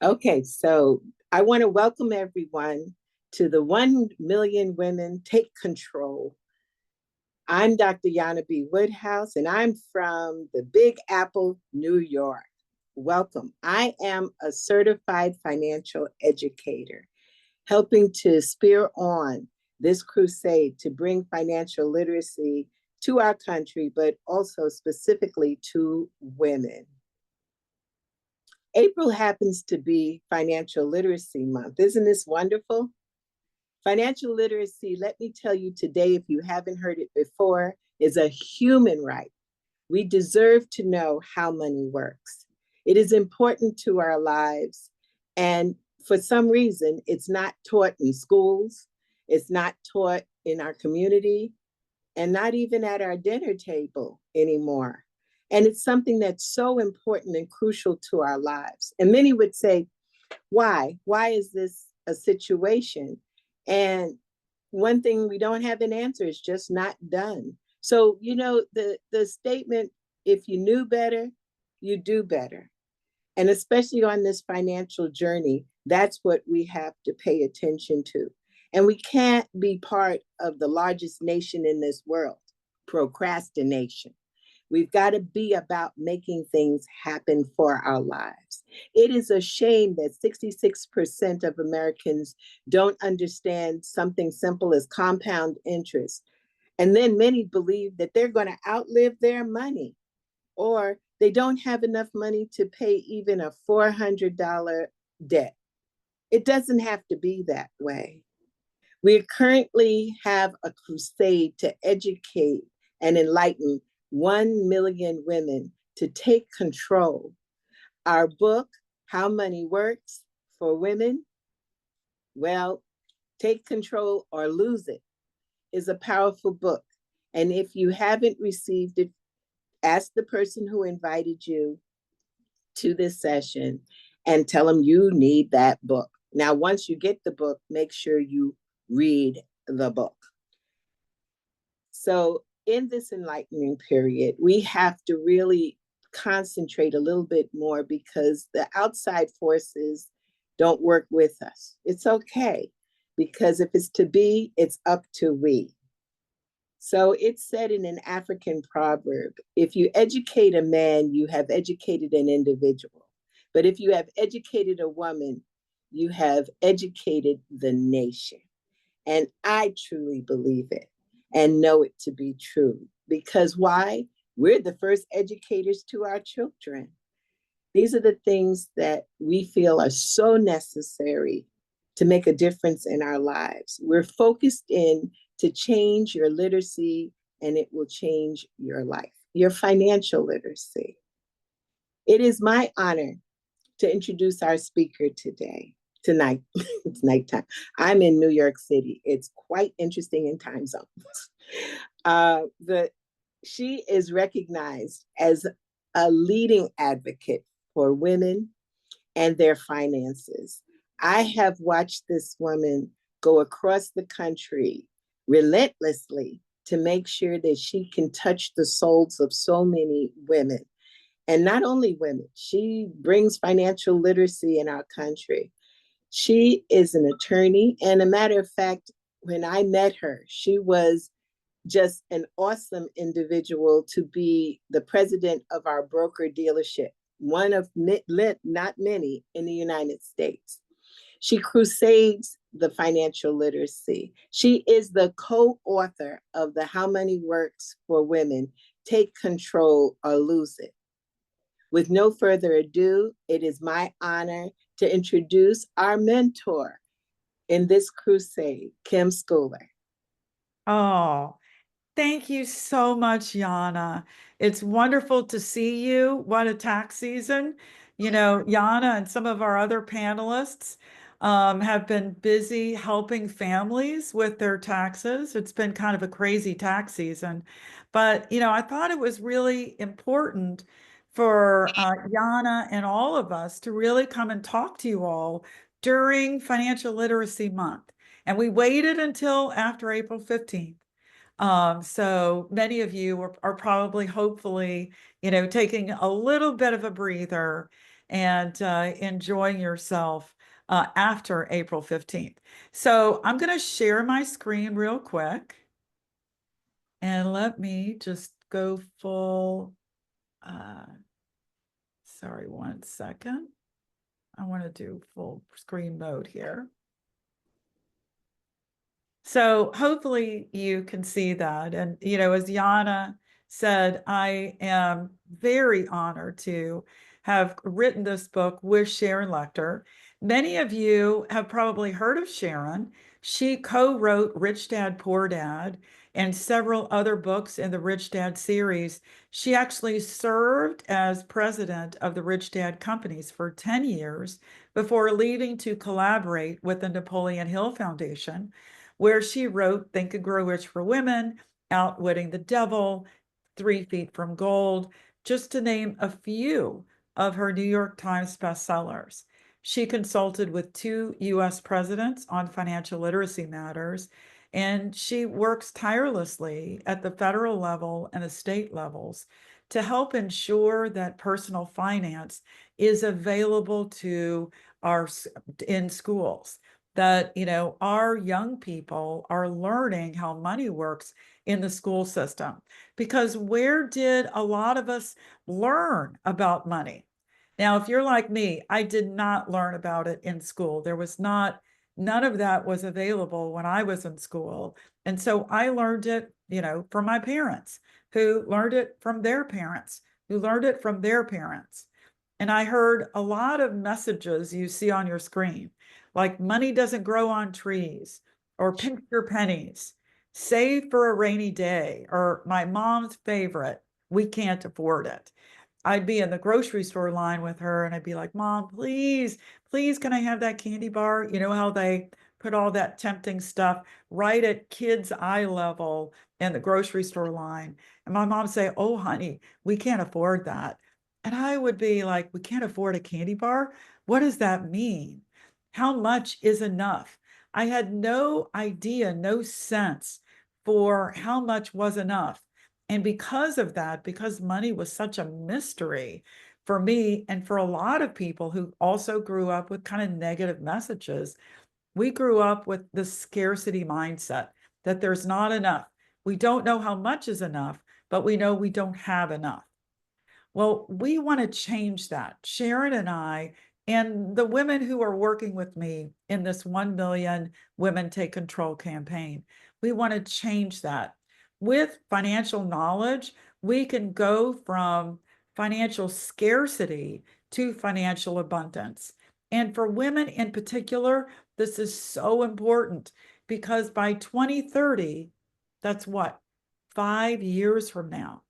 Okay, so I want to welcome everyone to the 1 Million Women Take Control. I'm Dr. Yana B. Woodhouse, and I'm from the Big Apple, New York. Welcome. I am a certified financial educator, helping to spear on this crusade to bring financial literacy to our country, but also specifically to women. April happens to be Financial Literacy Month. Isn't this wonderful? Financial literacy, let me tell you today, if you haven't heard it before, is a human right. We deserve to know how money works. It is important to our lives. And for some reason, it's not taught in schools, it's not taught in our community, and not even at our dinner table anymore. And it's something that's so important and crucial to our lives. And many would say, why? Why is this a situation? And one thing we don't have an answer is just not done. So, the statement, if you knew better, you do better. And especially on this financial journey, that's what we have to pay attention to. And we can't be part of the largest nation in this world, procrastination. We've got to be about making things happen for our lives. It is a shame that 66% of Americans don't understand something simple as compound interest. And then many believe that they're going to outlive their money, or they don't have enough money to pay even a $400 debt. It doesn't have to be that way. We currently have a crusade to educate and enlighten 1 million women to take control. Our book, How Money Works for Women, well, Take Control or Lose It, is a powerful book. And if you haven't received it, ask the person who invited you to this session and tell them you need that book. Now, once you get the book, make sure you read the book. So in this enlightening period, we have to really concentrate a little bit more because the outside forces don't work with us. It's okay, because if it's to be, it's up to we. So it's said in an African proverb, if you educate a man, you have educated an individual. But if you have educated a woman, you have educated the nation. And I truly believe it and know it to be true. Because why? We're the first educators to our children. These are the things that we feel are so necessary to make a difference in our lives. We're focused in to change your literacy, and it will change your life, your financial literacy. It is my honor to introduce our speaker tonight. It's nighttime. I'm in New York City. It's quite interesting in time zones. She is recognized as a leading advocate for women and their finances. I have watched this woman go across the country relentlessly to make sure that she can touch the souls of so many women. And not only women, she brings financial literacy in our country. She is an attorney. And a matter of fact, when I met her, she was just an awesome individual to be the president of our broker dealership, one of not many in the United States. She crusades the financial literacy. She is the co-author of the How Money Works for Women, Take Control or Lose It. With no further ado, it is my honor to introduce our mentor in this crusade, Kim Scouller. Oh, thank you so much, Yana. It's wonderful to see you. What a tax season. Yana and some of our other panelists have been busy helping families with their taxes. It's been kind of a crazy tax season. But, I thought it was really important for Yana and all of us to really come and talk to you all during Financial Literacy Month. And we waited until after April 15th. So many of you are probably, hopefully, taking a little bit of a breather and enjoying yourself after April 15th. So I'm going to share my screen real quick. And let me just go full, sorry, 1 second. I want to do full screen mode here. So hopefully you can see that. And, you know, as Jana said, I am very honored to have written this book with Sharon Lechter. Many of you have probably heard of Sharon. She co-wrote Rich Dad, Poor Dad and several other books in the Rich Dad series. She actually served as president of the Rich Dad companies for 10 years before leaving to collaborate with the Napoleon Hill Foundation, where she wrote Think and Grow Rich for Women, Outwitting the Devil, 3 Feet from Gold, just to name a few of her New York Times bestsellers. She consulted with 2 US presidents on financial literacy matters, and she works tirelessly at the federal level and the state levels to help ensure that personal finance is available to our in schools, that, you know, our young people are learning how money works in the school system. Because where did a lot of us learn about money? Now, if you're like me, I did not learn about it in school. There was not, none of that was available when I was in school. And so I learned it, you know, from my parents, who learned it from their parents, who learned it from their parents. And I heard a lot of messages you see on your screen, like money doesn't grow on trees, or pinch your pennies, save for a rainy day, or my mom's favorite, we can't afford it. I'd be in the grocery store line with her and I'd be like, Mom, please, please, can I have that candy bar? You know how they put all that tempting stuff right at kids' eye level in the grocery store line. And my mom say, oh, honey, we can't afford that. And I would be like, we can't afford a candy bar? What does that mean? How much is enough? I had no idea, no sense for how much was enough. And because of that, because money was such a mystery for me and for a lot of people who also grew up with kind of negative messages, we grew up with the scarcity mindset that there's not enough. We don't know how much is enough, but we know we don't have enough. Well, we want to change that. Sharon and I, and the women who are working with me in this 1 million Women Take Control campaign, we want to change that. With financial knowledge, we can go from financial scarcity to financial abundance. And for women in particular, this is so important because by 2030, that's what, 5 years from now,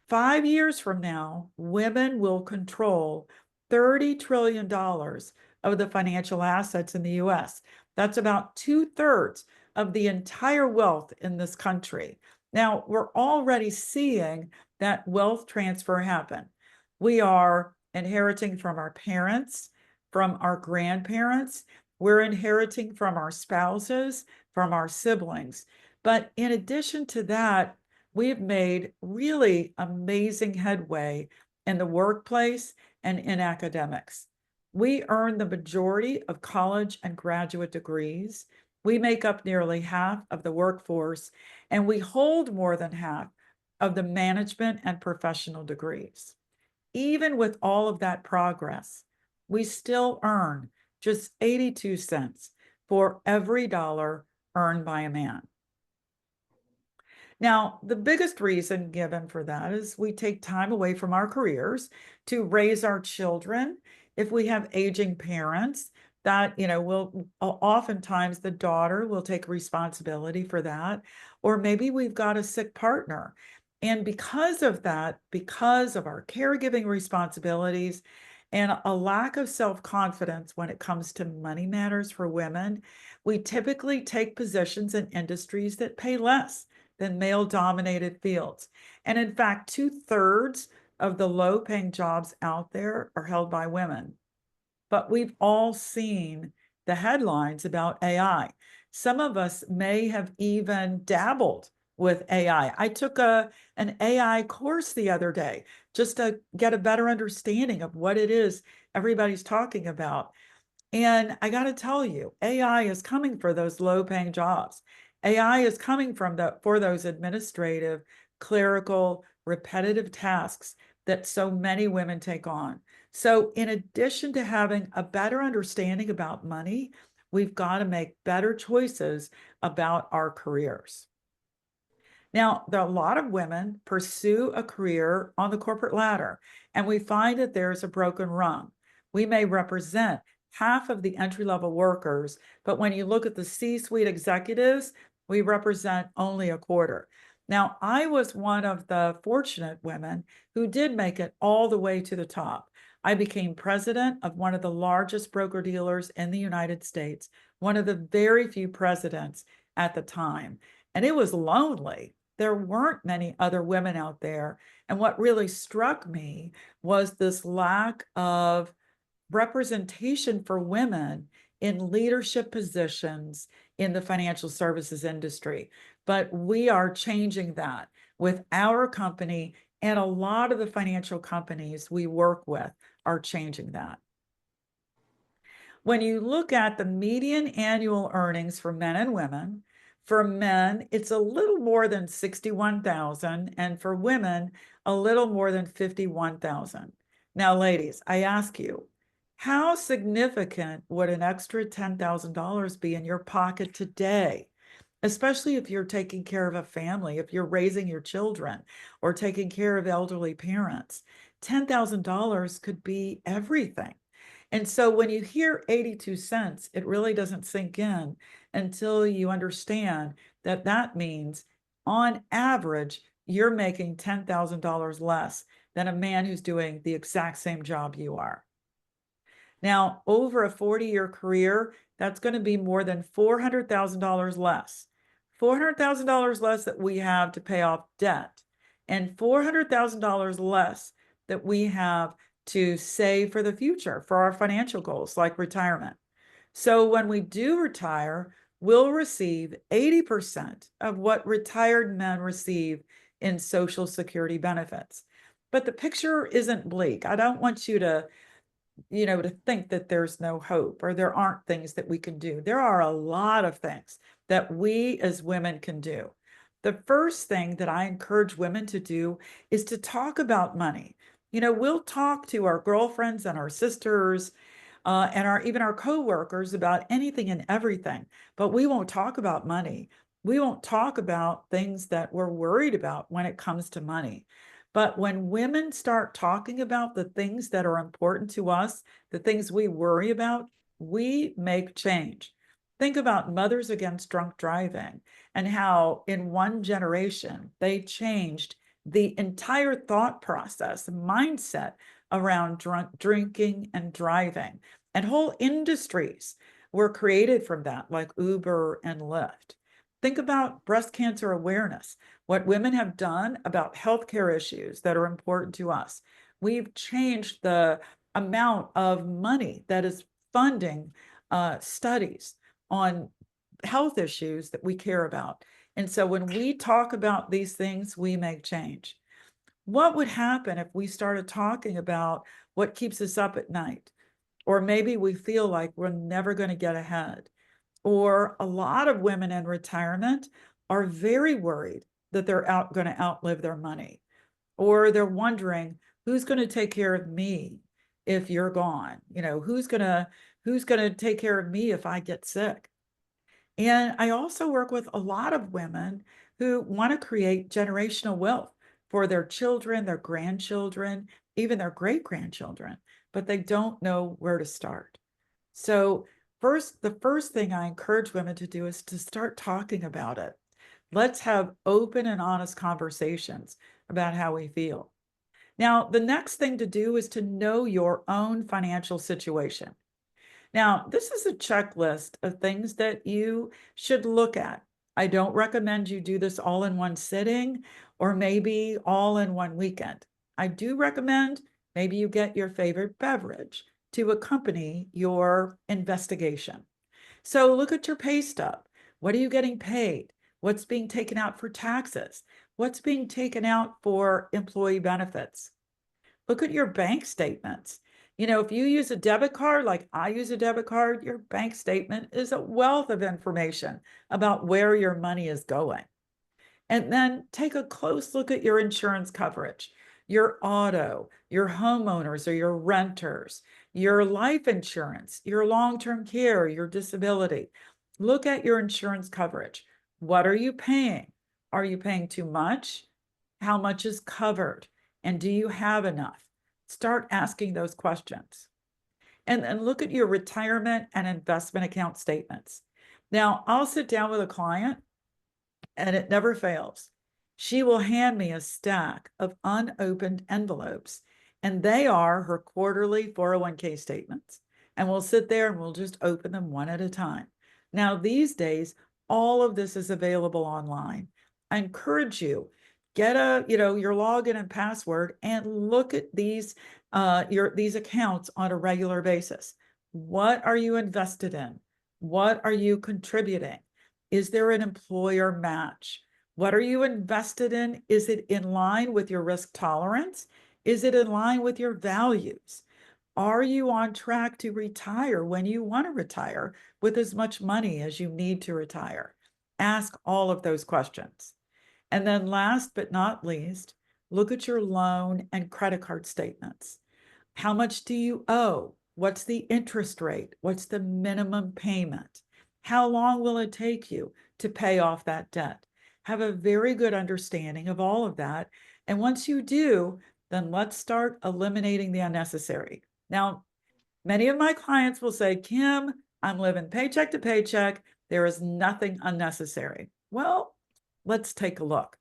5 years from now, women will control $30 trillion of the financial assets in the US. That's about 2/3 of the entire wealth in this country. Now, we're already seeing that wealth transfer happen. We are inheriting from our parents, from our grandparents, we're inheriting from our spouses, from our siblings. But in addition to that, we've made really amazing headway in the workplace and in academics. We earn the majority of college and graduate degrees. We make up nearly half of the workforce, and we hold more than half of the management and professional degrees. Even with all of that progress, we still earn just 82 cents for every dollar earned by a man. Now, the biggest reason given for that is we take time away from our careers to raise our children. If we have aging parents, that, you know, will oftentimes the daughter will take responsibility for that, or maybe we've got a sick partner. And because of that, because of our caregiving responsibilities and a lack of self-confidence when it comes to money matters for women, we typically take positions in industries that pay less than male-dominated fields. And in fact, 2/3 of the low-paying jobs out there are held by women. But we've all seen the headlines about AI. Some of us may have even dabbled with AI. I took an AI course the other day just to get a better understanding of what it is everybody's talking about. And I got to tell you, AI is coming for those low paying jobs. AI is coming for those administrative, clerical, repetitive tasks that so many women take on. So, in addition to having a better understanding about money, we've got to make better choices about our careers. Now, a lot of women pursue a career on the corporate ladder, and we find that there's a broken rung. We may represent half of the entry level workers, but when you look at the C suite executives, we represent only a quarter. Now, I was one of the fortunate women who did make it all the way to the top. I became president of one of the largest broker dealers in the United States, one of the very few presidents at the time. And it was lonely. There weren't many other women out there. And what really struck me was this lack of representation for women in leadership positions in the financial services industry. But we are changing that with our company, and a lot of the financial companies we work with are changing that. When you look at the median annual earnings for men and women, for men, it's a little more than 61,000, and for women, a little more than 51,000. Now, ladies, I ask you, how significant would an extra $10,000 be in your pocket today? Especially if you're taking care of a family, if you're raising your children or taking care of elderly parents. $10,000 could be everything. And so when you hear 82 cents, it really doesn't sink in until you understand that that means on average, you're making $10,000 less than a man who's doing the exact same job you are. Now, over a 40-year career, that's going to be more than $400,000 less. $400,000 less that we have to pay off debt, and $400,000 less that we have to save for the future for our financial goals like retirement. So when we do retire, we'll receive 80% of what retired men receive in Social Security benefits. But the picture isn't bleak. I don't want you to think that there's no hope or there aren't things that we can do. There are a lot of things that we as women can do. The first thing that I encourage women to do is to talk about money. We'll talk to our girlfriends and our sisters and even our coworkers about anything and everything, but we won't talk about money. We won't talk about things that we're worried about when it comes to money. But when women start talking about the things that are important to us, the things we worry about, we make change. Think about Mothers Against Drunk Driving and how in one generation they changed the entire thought process, mindset around drinking and driving. And whole industries were created from that, like Uber and Lyft. Think about breast cancer awareness, what women have done about healthcare issues that are important to us. We've changed the amount of money that is funding studies on health issues that we care about. And so when we talk about these things, we make change. What would happen if we started talking about what keeps us up at night? Or maybe we feel like we're never going to get ahead. Or a lot of women in retirement are very worried that they're going to outlive their money. Or they're wondering, who's going to take care of me if you're gone? Who's going to take care of me if I get sick? And I also work with a lot of women who want to create generational wealth for their children, their grandchildren, even their great grandchildren, but they don't know where to start. So, the first thing I encourage women to do is to start talking about it. Let's have open and honest conversations about how we feel. Now, the next thing to do is to know your own financial situation. Now, this is a checklist of things that you should look at. I don't recommend you do this all in one sitting or maybe all in one weekend. I do recommend maybe you get your favorite beverage to accompany your investigation. So look at your pay stub. What are you getting paid? What's being taken out for taxes? What's being taken out for employee benefits? Look at your bank statements. If you use a debit card, like I use a debit card, your bank statement is a wealth of information about where your money is going. And then take a close look at your insurance coverage, your auto, your homeowners or your renters, your life insurance, your long-term care, your disability. Look at your insurance coverage. What are you paying? Are you paying too much? How much is covered? And do you have enough? Start asking those questions. And then look at your retirement and investment account statements. Now, I'll sit down with a client and it never fails. She will hand me a stack of unopened envelopes, and they are her quarterly 401k statements. And we'll sit there and we'll just open them one at a time. Now, these days, all of this is available online. I encourage you, get your login and password and look at these accounts on a regular basis. What are you invested in? What are you contributing? Is there an employer match? What are you invested in? Is it in line with your risk tolerance? Is it in line with your values? Are you on track to retire when you want to retire with as much money as you need to retire? Ask all of those questions. And then last but not least, look at your loan and credit card statements. How much do you owe? What's the interest rate? What's the minimum payment? How long will it take you to pay off that debt? Have a very good understanding of all of that. And once you do, then let's start eliminating the unnecessary. Now, many of my clients will say, Kim, I'm living paycheck to paycheck. There is nothing unnecessary. Well, let's take a look.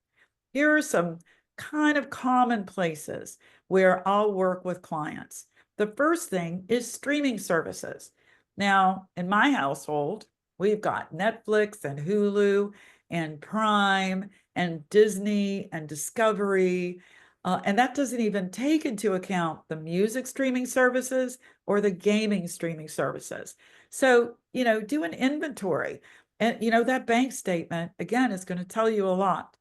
Here are some kind of common places where I'll work with clients. The first thing is streaming services. Now, in my household, we've got Netflix and Hulu and Prime and Disney and Discovery. And that doesn't even take into account the music streaming services or the gaming streaming services. So, do an inventory. And, that bank statement, again, is going to tell you a lot.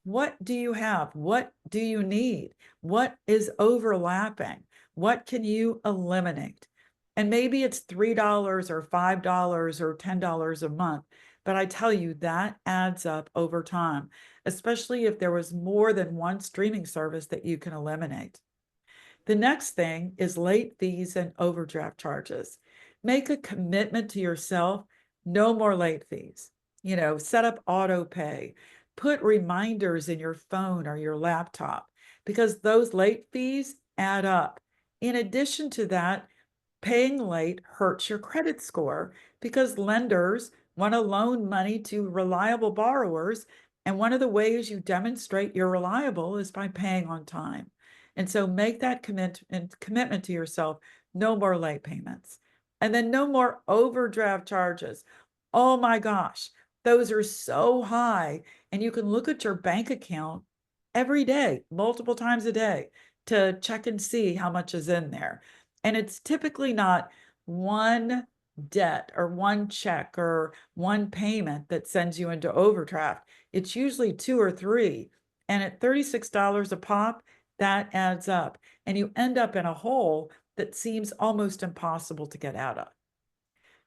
What do you have? What do you need? What is overlapping? What can you eliminate? And maybe it's $3 or $5 or $10 a month. But I tell you, that adds up over time, especially if there was more than one streaming service that you can eliminate. The next thing is late fees and overdraft charges. Make a commitment to yourself, no more late fees. Set up auto pay, put reminders in your phone or your laptop because those late fees add up. In addition to that, paying late hurts your credit score because lenders want to loan money to reliable borrowers. And one of the ways you demonstrate you're reliable is by paying on time. And so make that commitment to yourself, no more late payments. And then no more overdraft charges. Oh my gosh, those are so high. And you can look at your bank account every day, multiple times a day, to check and see how much is in there. And it's typically not one debt or one check or one payment that sends you into overdraft. It's usually two or three. And at $36 a pop, that adds up. And you end up in a hole that seems almost impossible to get out of.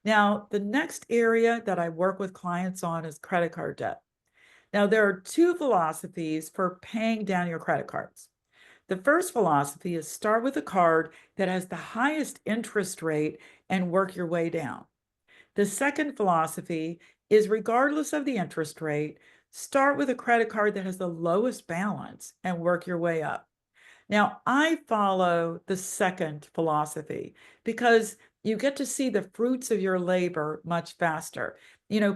Now, the next area that I work with clients on is credit card debt. Now, there are two philosophies for paying down your credit cards. The first philosophy is start with a card that has the highest interest rate and work your way down. The second philosophy is regardless of the interest rate, start with a credit card that has the lowest balance and work your way up. Now, I follow the second philosophy because you get to see the fruits of your labor much faster.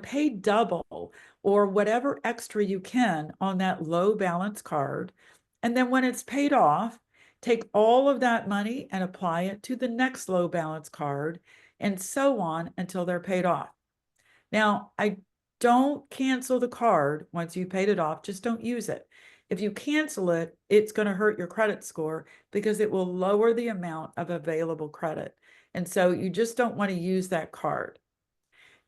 Pay double or whatever extra you can on that low balance card. And then when it's paid off, take all of that money and apply it to the next low balance card and so on until they're paid off. Now, I don't cancel the card once you've paid it off, just don't use it. If you cancel it, it's going to hurt your credit score because it will lower the amount of available credit. And so you just don't want to use that card.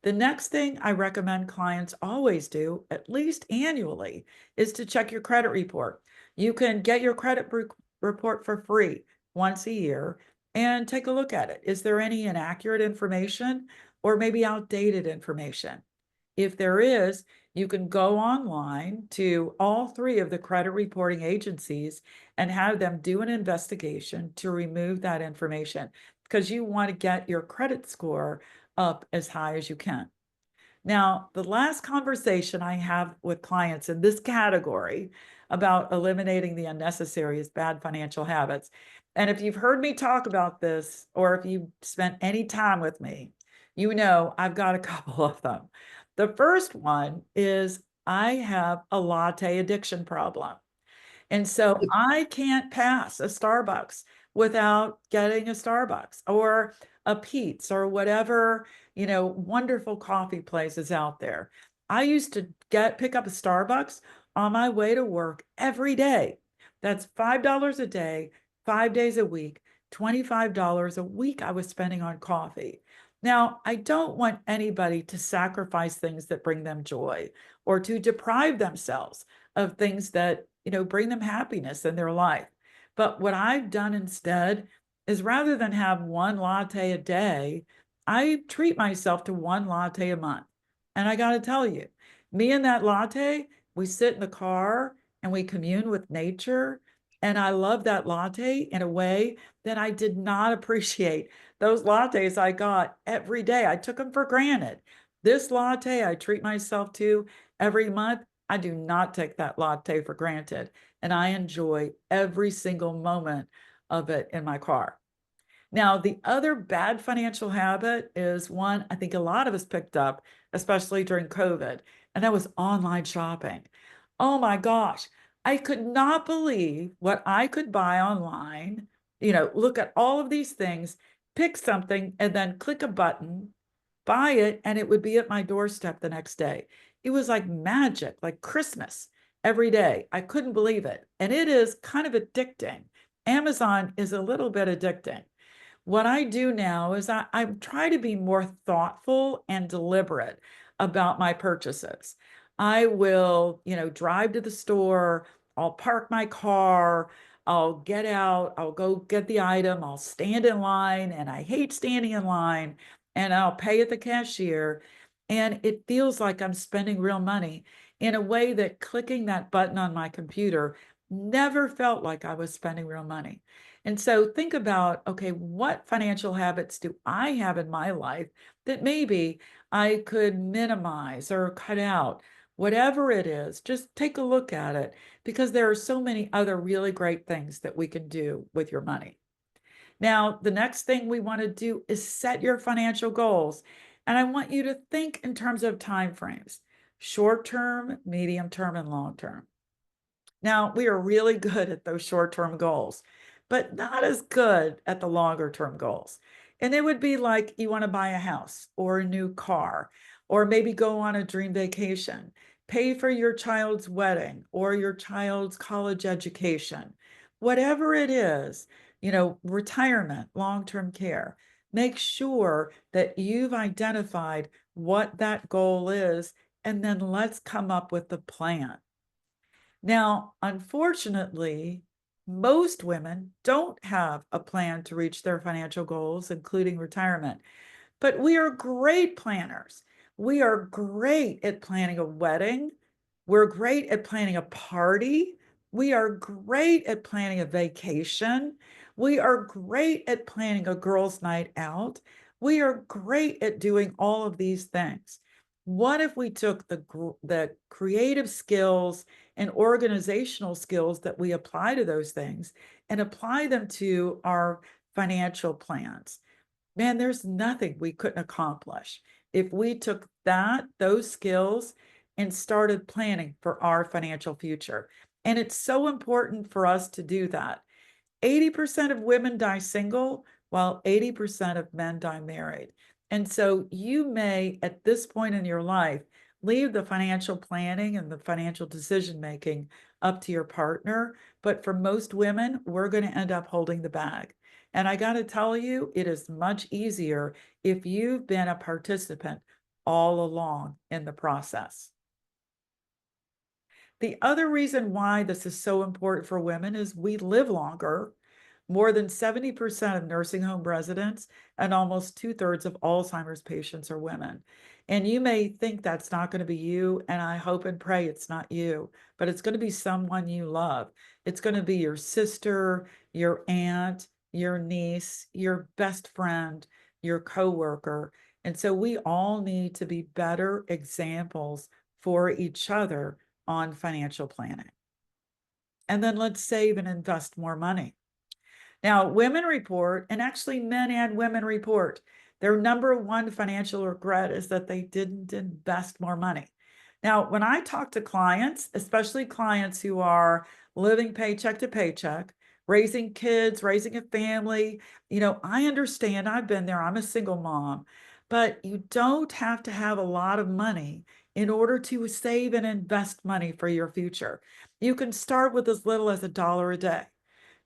The next thing I recommend clients always do, at least annually, is to check your credit report. You can get your report for free once a year and take a look at it. Is there any inaccurate information or maybe outdated information? If there is, you can go online to all three of the credit reporting agencies and have them do an investigation to remove that information because you want to get your credit score up as high as you can. Now, the last conversation I have with clients in this category about eliminating the unnecessary is bad financial habits. And if you've heard me talk about this, or if you've spent any time with me, you know I've got a couple of them. The first one is I have a latte addiction problem. And so I can't pass a Starbucks without getting a Starbucks or a Pete's or whatever, wonderful coffee places out there. I used to pick up a Starbucks on my way to work every day. That's $5 a day, 5 days a week, $25 a week I was spending on coffee. Now, I don't want anybody to sacrifice things that bring them joy or to deprive themselves of things that, bring them happiness in their life. But what I've done instead is rather than have one latte a day, I treat myself to one latte a month. And I got to tell you, me and that latte, we sit in the car and we commune with nature. And I love that latte in a way that I did not appreciate those lattes I got every day. I took them for granted. This latte I treat myself to every month. I do not take that latte for granted, and I enjoy every single moment of it in my car. Now, the other bad financial habit is one I think a lot of us picked up, especially during COVID, and that was online shopping. Oh my gosh, I could not believe what I could buy online. Look at all of these things, pick something, and then click a button, buy it, and it would be at my doorstep the next day. It was like magic, like Christmas every day. I couldn't believe it. And it is kind of addicting. Amazon is a little bit addicting. What I do now is I try to be more thoughtful and deliberate about my purchases. I will, drive to the store, I'll park my car, I'll get out, I'll go get the item, I'll stand in line, and I hate standing in line, and I'll pay at the cashier. And it feels like I'm spending real money in a way that clicking that button on my computer never felt like I was spending real money. And so think about, okay, what financial habits do I have in my life that maybe I could minimize or cut out? Whatever it is, just take a look at it because there are so many other really great things that we can do with your money. Now, the next thing we want to do is set your financial goals. And I want you to think in terms of time frames, short term, medium term, and long term. Now, we are really good at those short-term goals, but not as good at the longer-term goals. And it would be like you want to buy a house or a new car, or maybe go on a dream vacation, pay for your child's wedding or your child's college education. Whatever it is, retirement, long-term care, make sure that you've identified what that goal is, and then let's come up with the plan. Now, unfortunately, most women don't have a plan to reach their financial goals, including retirement. But we are great planners. We are great at planning a wedding. We're great at planning a party. We are great at planning a vacation. We are great at planning a girls' night out. We are great at doing all of these things. What if we took the creative skills and organizational skills that we apply to those things and apply them to our financial plans? Man, there's nothing we couldn't accomplish if we took those skills and started planning for our financial future. And it's so important for us to do that. 80% of women die single, while 80% of men die married. And so you may, at this point in your life, leave the financial planning and the financial decision making up to your partner. But for most women, we're going to end up holding the bag. And I got to tell you, it is much easier if you've been a participant all along in the process. The other reason why this is so important for women is we live longer. More than 70% of nursing home residents and almost 2/3 of Alzheimer's patients are women. And you may think that's not going to be you, and I hope and pray it's not you, but it's going to be someone you love. It's going to be your sister, your aunt, your niece, your best friend, your coworker. And so we all need to be better examples for each other on financial planning. And then let's save and invest more money. Now, women report, and actually men and women report, their number one financial regret is that they didn't invest more money. Now, when I talk to clients, especially clients who are living paycheck to paycheck, raising kids, raising a family, I understand, I've been there, I'm a single mom, but you don't have to have a lot of money in order to save and invest money for your future. You can start with as little as $1 a day.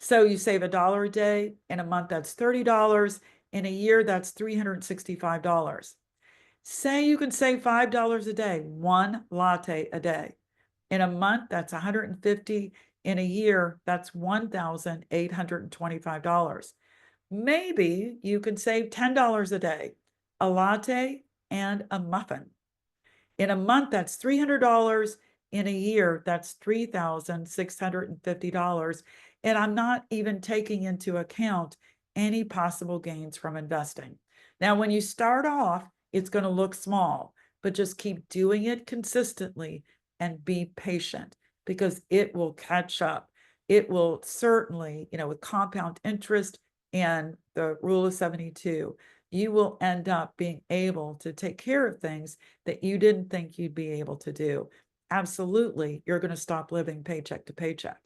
So you save $1 a day. In a month, that's $30. In a year, that's $365. Say you can save $5 a day, one latte a day. In a month, that's $150. In a year, that's $1,825. Maybe you can save $10 a day, a latte and a muffin. In a month, that's $300. In a year, that's $3,650. And I'm not even taking into account any possible gains from investing. Now, when you start off, it's going to look small, but just keep doing it consistently and be patient because it will catch up. It will certainly, with compound interest and the rule of 72, you will end up being able to take care of things that you didn't think you'd be able to do. Absolutely, you're going to stop living paycheck to paycheck.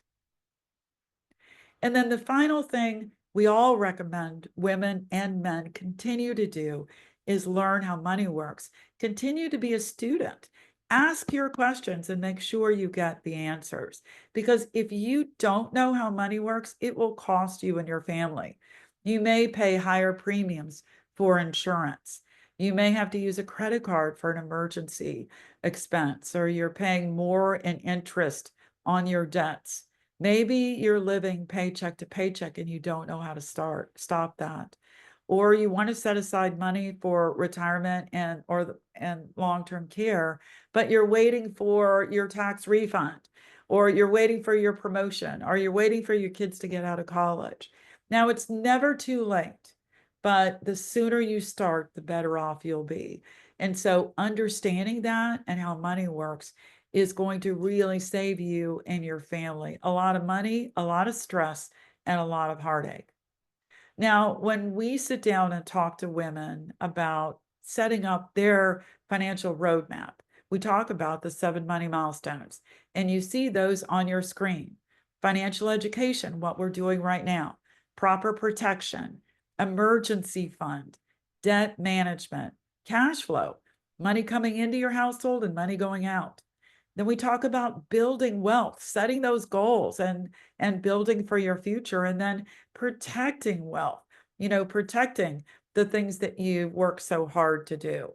And then the final thing we all recommend women and men continue to do is learn how money works. Continue to be a student. Ask your questions and make sure you get the answers. Because if you don't know how money works, it will cost you and your family. You may pay higher premiums for insurance. You may have to use a credit card for an emergency expense, or you're paying more in interest on your debts. Maybe you're living paycheck to paycheck and you don't know how to stop that. Or you want to set aside money for retirement and long-term care, but you're waiting for your tax refund, or you're waiting for your promotion, or you're waiting for your kids to get out of college. Now, it's never too late, but the sooner you start, the better off you'll be. And so understanding that and how money works is going to really save you and your family a lot of money, a lot of stress, and a lot of heartache. Now, when we sit down and talk to women about setting up their financial roadmap, we talk about the 7 money milestones, and you see those on your screen. Financial education, what we're doing right now, proper protection, emergency fund, debt management, cash flow, money coming into your household and money going out. Then we talk about building wealth, setting those goals and building for your future, and then protecting wealth, protecting the things that you work so hard to do.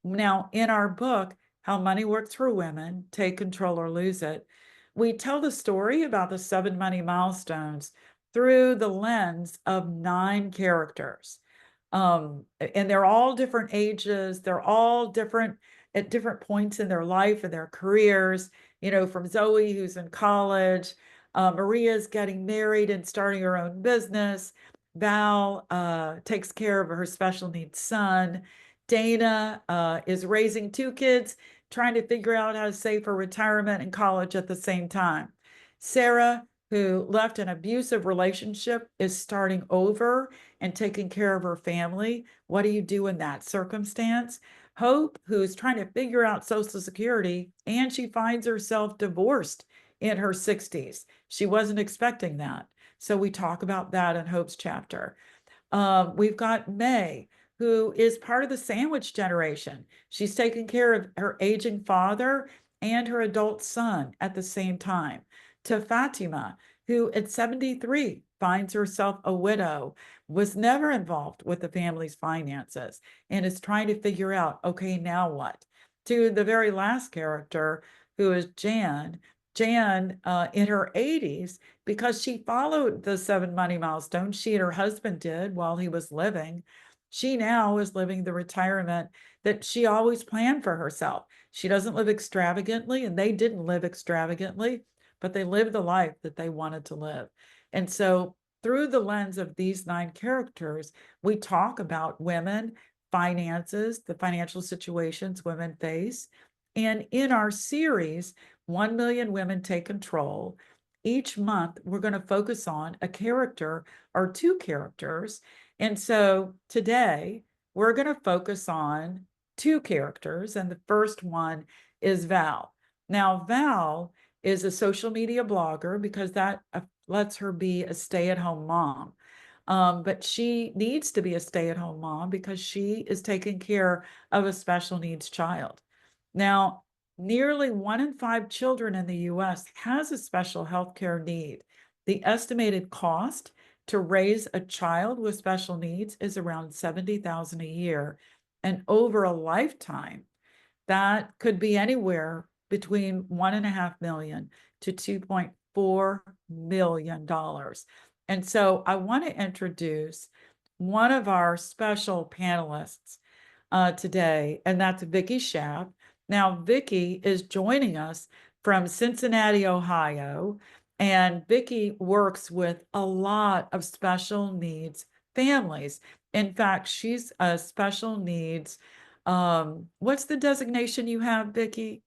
Now, in our book, How Money Works for Women, Take Control or Lose It, we tell the story about the 7 money milestones through the lens of 9 characters. And they're all different ages. They're all different at different points in their life and their careers, from Zoe, who's in college, Maria's getting married and starting her own business. Val takes care of her special needs son. Dana is raising 2 kids, trying to figure out how to save for retirement and college at the same time. Sarah, who left an abusive relationship, is starting over and taking care of her family. What do you do in that circumstance? Hope, who's trying to figure out Social Security, and she finds herself divorced in her 60s. She wasn't expecting that. So we talk about that in Hope's chapter. We've got May, who is part of the sandwich generation. She's taking care of her aging father and her adult son at the same time. To Fatima, who at 73 finds herself a widow, was never involved with the family's finances, and is trying to figure out, okay, now what? To the very last character, who is Jan. Jan, in her 80s, because she followed the 7 money milestones, she and her husband did while he was living. She now is living the retirement that she always planned for herself. She doesn't live extravagantly, and they didn't live extravagantly, but they lived the life that they wanted to live. And so, through the lens of these 9 characters, we talk about women, finances, the financial situations women face. And in our series, 1 Million Women Take Control, each month we're going to focus on a character or 2 characters. And so today we're going to focus on 2 characters, and the first one is Val. Now, Val is a social media blogger because that lets her be a stay-at-home mom. But she needs to be a stay-at-home mom because she is taking care of a special needs child. Now, nearly 1 in 5 children in the US has a special healthcare need. The estimated cost to raise a child with special needs is around $70,000 a year. And over a lifetime, that could be anywhere between 1.5 million to $2.4 million. And so I want to introduce one of our special panelists today, and that's Vicki Schaap. Now, Vicki is joining us from Cincinnati, Ohio, and Vicki works with a lot of special needs families. In fact, she's a special needs. What's the designation you have, Vicki?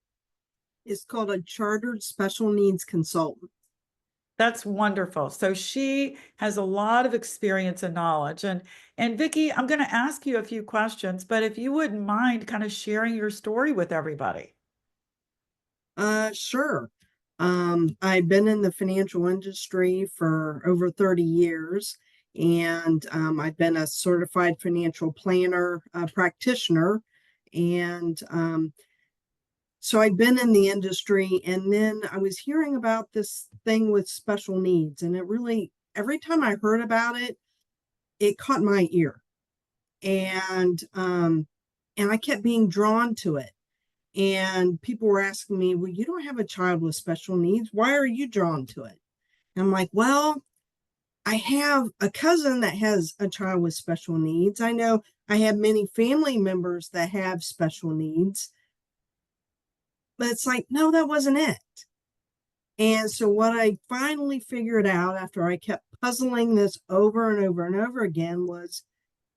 Is called a chartered special needs consultant. That's wonderful. So she has a lot of experience and knowledge. And Vicki, I'm going to ask you a few questions, but if you wouldn't mind kind of sharing your story with everybody. Sure. I've been in the financial industry for over 30 years, and I've been a certified financial planner, practitioner, and so I'd been in the industry, and then I was hearing about this thing with special needs, and it really, every time I heard about it, it caught my ear, and I kept being drawn to it. And people were asking me, well, you don't have a child with special needs. Why are you drawn to it? And I'm like, well, I have a cousin that has a child with special needs. I know I have many family members that have special needs. But it's like, no, that wasn't it. And so what I finally figured out after I kept puzzling this over and over and over again was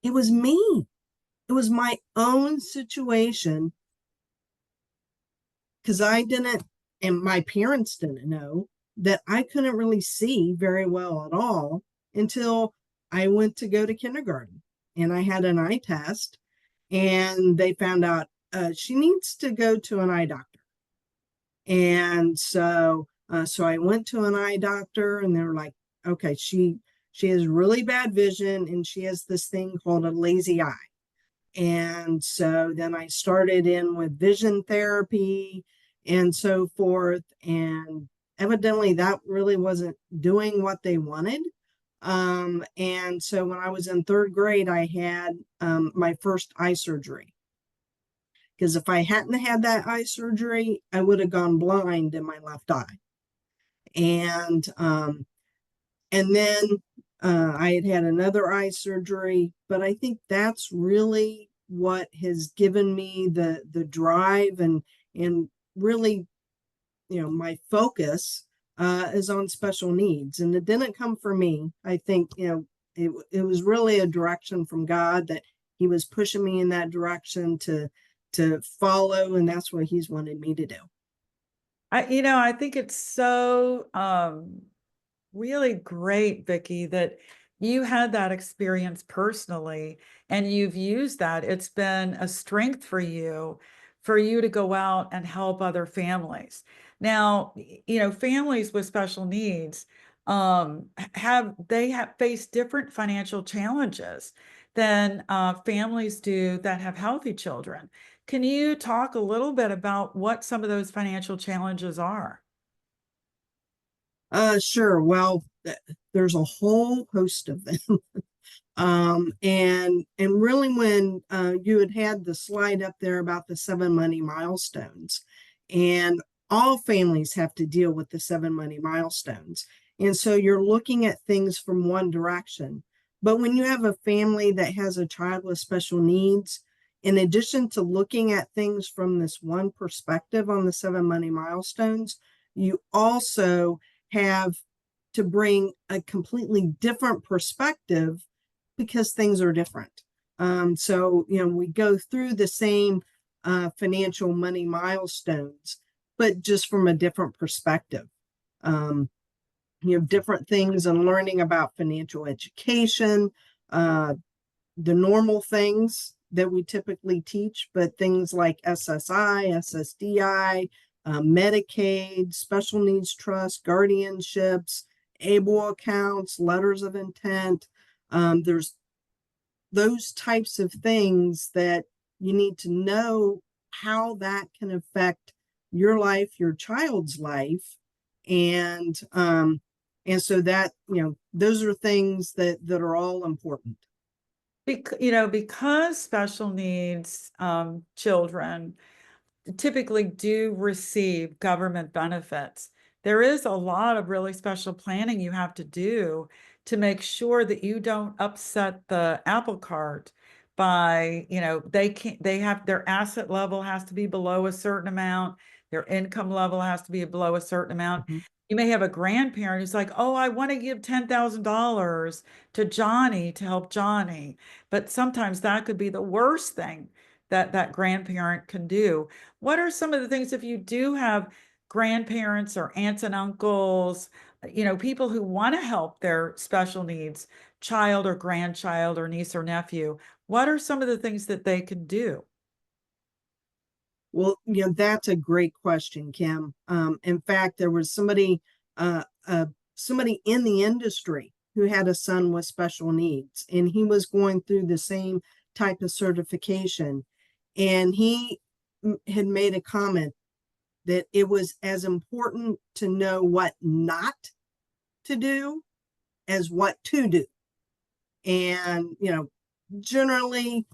it was me. It was my own situation, because I didn't, and my parents didn't know, that I couldn't really see very well at all until I went to go to kindergarten, and I had an eye test, and they found out she needs to go to an eye doctor. And so I went to an eye doctor, and they were like, okay, she has really bad vision, and she has this thing called a lazy eye. And so then I started in with vision therapy and so forth. And evidently that really wasn't doing what they wanted. And so when I was in 3rd grade, I had my first eye surgery. Because if I hadn't had that eye surgery, I would have gone blind in my left eye. And then I had another eye surgery, but I think that's really what has given me the drive and really, my focus is on special needs. And it didn't come from me. I think, it was really a direction from God that he was pushing me in that direction to follow, and that's what he's wanted me to do. I think it's so really great, Vicki, that you had that experience personally and you've used that. It's been a strength for you to go out and help other families. Now, families with special needs have faced different financial challenges than families do that have healthy children. Can you talk a little bit about what some of those financial challenges are? Sure. Well, there's a whole host of them. And really when you had the slide up there about the 7 money milestones, and all families have to deal with the 7 money milestones. And so you're looking at things from one direction. But when you have a family that has a child with special needs, in addition to looking at things from this one perspective on the 7 money milestones, you also have to bring a completely different perspective because things are different. So, we go through the same financial money milestones, but just from a different perspective. Different things and learning about financial education, the normal things that we typically teach, but things like SSI, SSDI, Medicaid, special needs trust, guardianships, ABLE accounts, letters of intent. There's those types of things that you need to know how that can affect your life, your child's life. And so that, those are things that are all important. Because special needs children typically do receive government benefits, there is a lot of really special planning you have to do to make sure that you don't upset the apple cart by, they have their asset level has to be below a certain amount, their income level has to be below a certain amount. Mm-hmm. You may have a grandparent who's like, oh, I want to give $10,000 to Johnny to help Johnny. But sometimes that could be the worst thing that grandparent can do. What are some of the things, if you do have grandparents or aunts and uncles, people who want to help their special needs child or grandchild or niece or nephew, what are some of the things that they can do? Well, that's a great question, Kim. In fact, there was somebody in the industry who had a son with special needs, and he was going through the same type of certification. And he had made a comment that it was as important to know what not to do as what to do. And, generally,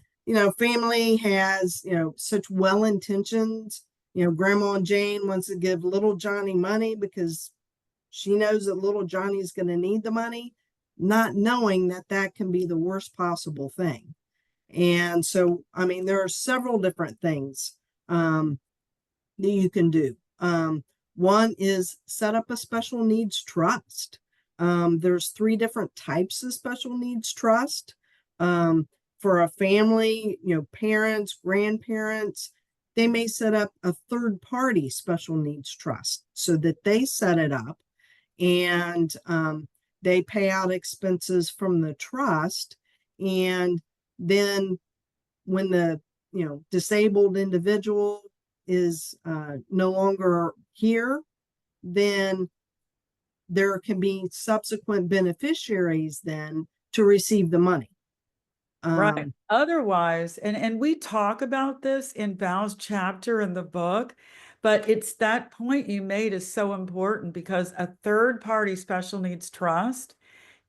family has, such well intentions. Grandma Jane wants to give little Johnny money because she knows that little Johnny's going to need the money, not knowing that that can be the worst possible thing. And so, there are several different things that you can do. One is set up a special needs trust. There's 3 different types of special needs trust. For a family, parents, grandparents, they may set up a third-party special needs trust so that they set it up, and they pay out expenses from the trust. And then when the disabled individual is no longer here, then there can be subsequent beneficiaries then to receive the money. Right. Otherwise, and we talk about this in Val's chapter in the book, but it's that point you made is so important, because a third party special needs trust,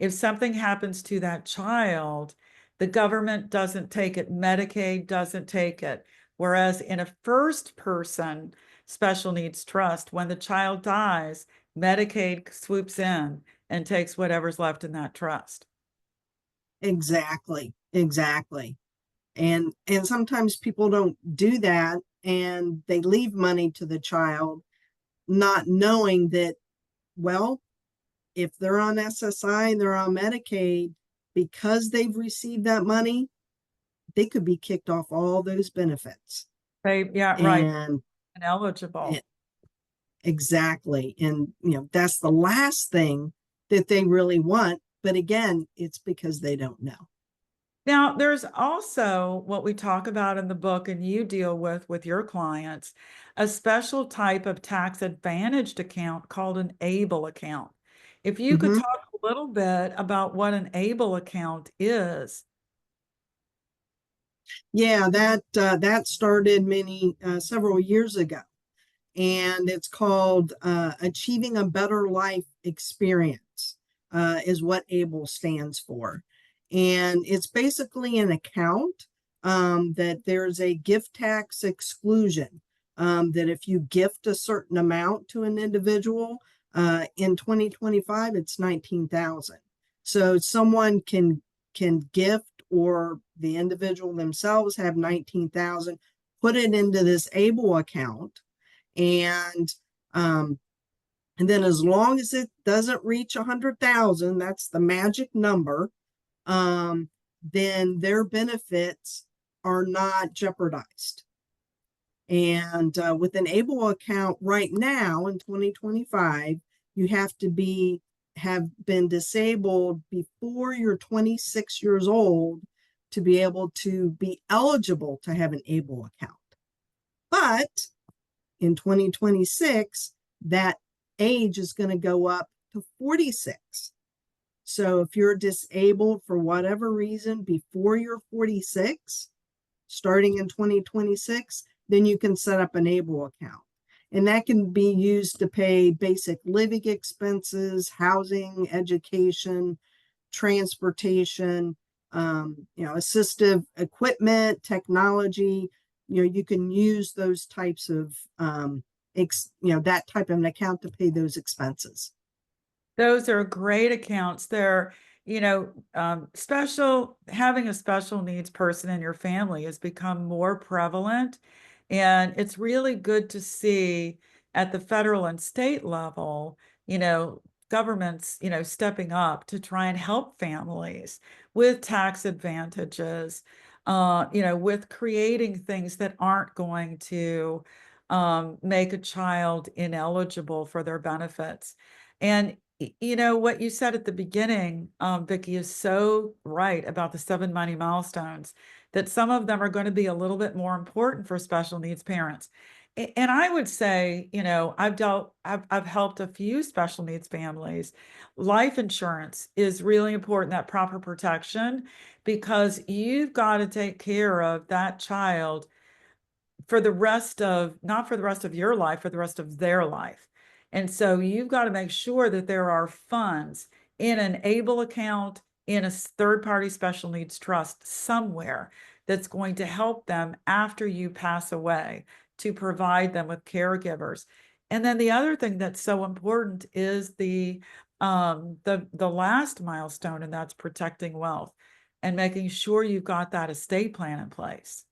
if something happens to that child, the government doesn't take it, Medicaid doesn't take it. Whereas in a first person special needs trust, when the child dies, Medicaid swoops in and takes whatever's left in that trust. Exactly. And sometimes people don't do that, and they leave money to the child, not knowing that, well, if they're on SSI and they're on Medicaid, because they've received that money, they could be kicked off all those benefits. Yeah, right. And eligible. Exactly. And, that's the last thing that they really want. But again, it's because they don't know. Now, there's also what we talk about in the book, and you deal with your clients, a special type of tax advantaged account called an ABLE account. If you could talk a little bit about what an ABLE account is. Yeah, that started several years ago. and it's called Achieving a Better Life Experience, is what ABLE stands for. And it's basically an account that there's a gift tax exclusion, that if you gift a certain amount to an individual, in 2025, it's 19,000. So someone can gift, or the individual themselves have 19,000, put it into this ABLE account, and then as long as it doesn't reach 100,000, that's the magic number, then their benefits are not jeopardized. And with an ABLE account right now in 2025, you have to have been disabled before you're 26 years old to be able to be eligible to have an ABLE account. But in 2026, that age is going to go up to 46. So if you're disabled for whatever reason before you're 46, starting in 2026, then you can set up an ABLE account. And that can be used to pay basic living expenses, housing, education, transportation, assistive equipment, technology. You can use those types of, that type of an account to pay those expenses. Those are great accounts. They're, having a special needs person in your family has become more prevalent. And it's really good to see at the federal and state level, governments, stepping up to try and help families with tax advantages, with creating things that aren't going to make a child ineligible for their benefits. And what you said at the beginning, Vicki, is so right about the 7 money milestones, that some of them are going to be a little bit more important for special needs parents. And I would say, I've helped a few special needs families. Life insurance is really important, that proper protection, because you've got to take care of that child for the rest of, not for the rest of your life, for the rest of their life. And so you've got to make sure that there are funds in an ABLE account, in a third-party special needs trust somewhere, that's going to help them after you pass away, to provide them with caregivers. And then the other thing that's so important is the last milestone, and that's protecting wealth and making sure you've got that estate plan in place.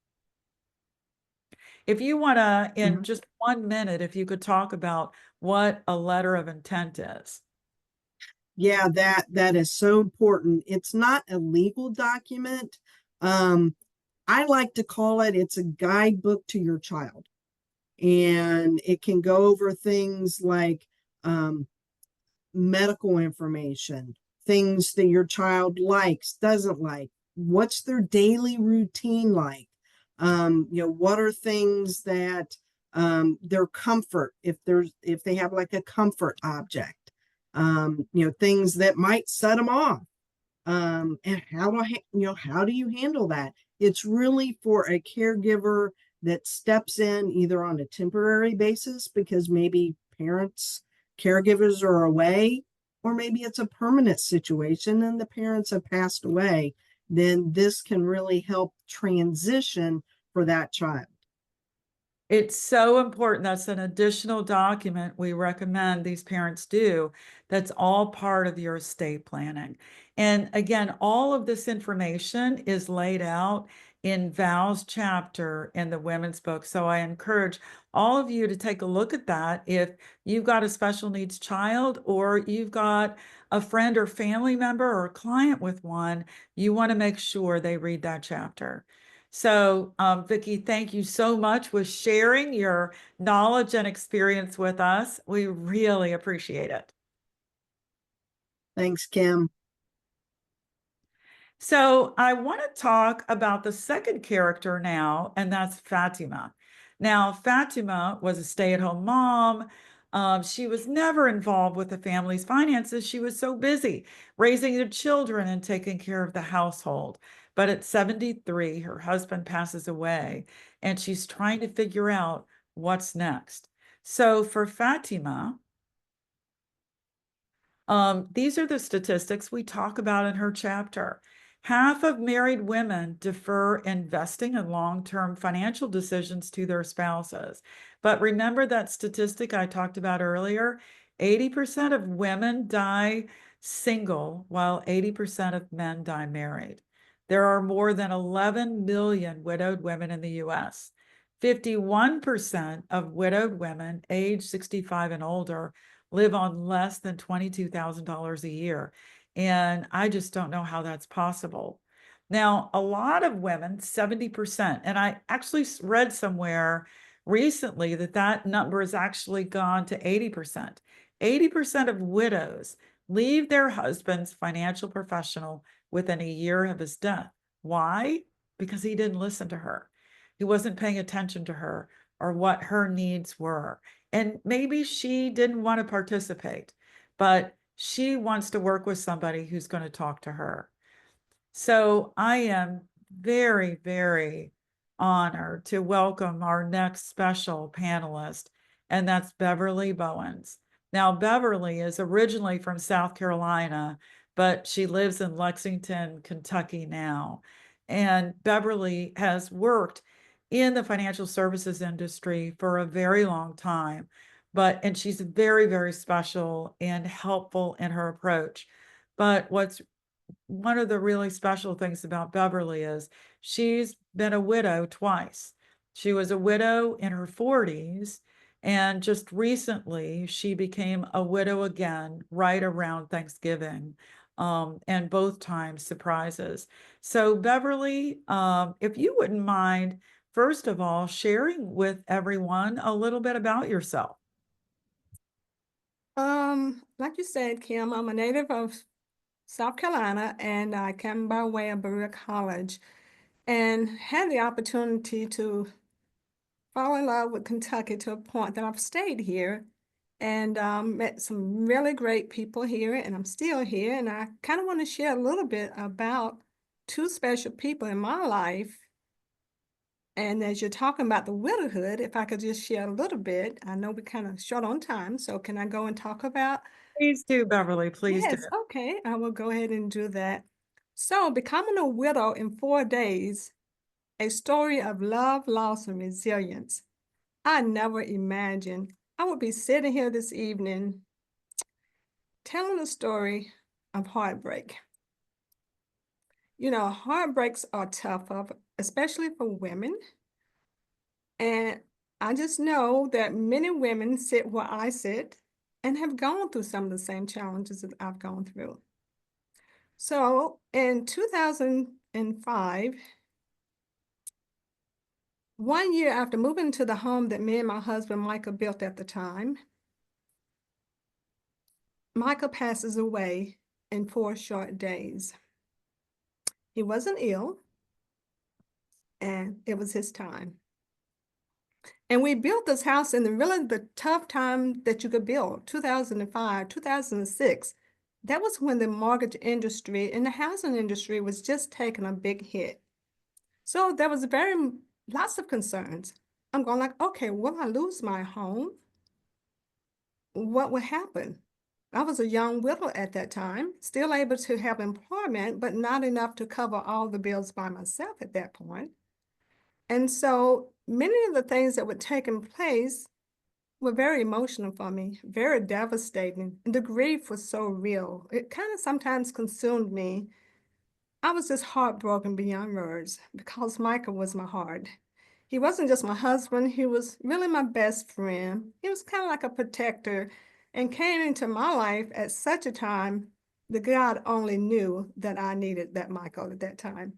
If you want to, in just 1 minute, if you could talk about what a letter of intent is. Yeah, that is so important. It's not a legal document. I like to call it's a guidebook to your child. And it can go over things like medical information, things that your child likes, doesn't like, what's their daily routine like, what are things that their comfort, if they have like a comfort object, things that might set them off, and how do you handle that? It's really for a caregiver that steps in either on a temporary basis because maybe caregivers are away, or maybe it's a permanent situation and the parents have passed away. Then this can really help transition for that child. It's so important. That's an additional document we recommend these parents do. That's all part of your estate planning. And again, all of this information is laid out in Val's chapter in the women's book. So I encourage all of you to take a look at that. If you've got a special needs child, or you've got a friend or family member or a client with one, you want to make sure they read that chapter. So, Vicki, thank you so much for sharing your knowledge and experience with us. We really appreciate it. Thanks, Kim. So I want to talk about the second character now, and that's Fatima. Now, Fatima was a stay-at-home mom. She was never involved with the family's finances. She was so busy raising the children and taking care of the household. But at 73, her husband passes away, and she's trying to figure out what's next. So for Fatima, these are the statistics we talk about in her chapter. Half of married women defer investing in long-term financial decisions to their spouses. But remember that statistic I talked about earlier? 80% of women die single, while 80% of men die married. There are more than 11 million widowed women in the US. 51% of widowed women age 65 and older live on less than $22,000 a year. And I just don't know how that's possible. Now, a lot of women, 70%, and I actually read somewhere recently that that number has actually gone to 80%. 80% of widows leave their husband's financial professional within a year of his death. Why? Because he didn't listen to her. He wasn't paying attention to her or what her needs were. And maybe she didn't want to participate, but she wants to work with somebody who's going to talk to her. So I am very, very honored to welcome our next special panelist, and that's Beverly Bowens. Now, Beverly is originally from South Carolina, but she lives in Lexington, Kentucky now. And Beverly has worked in the financial services industry for a very long time, and she's very, very special and helpful in her approach. But what's one of the really special things about Beverly is she's been a widow twice. She was a widow in her 40s, and just recently she became a widow again right around Thanksgiving, and both times surprises. So Beverly, if you wouldn't mind, first of all, sharing with everyone a little bit about yourself. Like you said, Kim, I'm a native of South Carolina, and I came by way of Berea College and had the opportunity to fall in love with Kentucky to a point that I've stayed here and met some really great people here, and I'm still here. And I kind of want to share a little bit about two special people in my life. And as you're talking about the widowhood, if I could just share a little bit, I know we're kind of short on time, so can I go and talk about? Please do, Beverly, please do. Yes, okay, I will go ahead and do that. So, becoming a widow in 4 days, a story of love, loss, and resilience. I never imagined I would be sitting here this evening telling a story of heartbreak. You know, heartbreaks are tough, especially for women. And I just know that many women sit where I sit and have gone through some of the same challenges that I've gone through. So in 2005, 1 year after moving to the home that me and my husband Michael built at the time, Michael passes away in 4 short days. He wasn't ill, and it was his time. And we built this house in the tough time that you could build, 2005, 2006. That was when the mortgage industry and the housing industry was just taking a big hit. So there was lots of concerns. I'm going like, okay, will I lose my home? What would happen? I was a young widow at that time, still able to have employment, but not enough to cover all the bills by myself at that point. And so many of the things that were taking place were very emotional for me, very devastating. And the grief was so real. It kind of sometimes consumed me. I was just heartbroken beyond words because Michael was my heart. He wasn't just my husband, he was really my best friend. He was kind of like a protector and came into my life at such a time that God only knew that I needed that Michael at that time.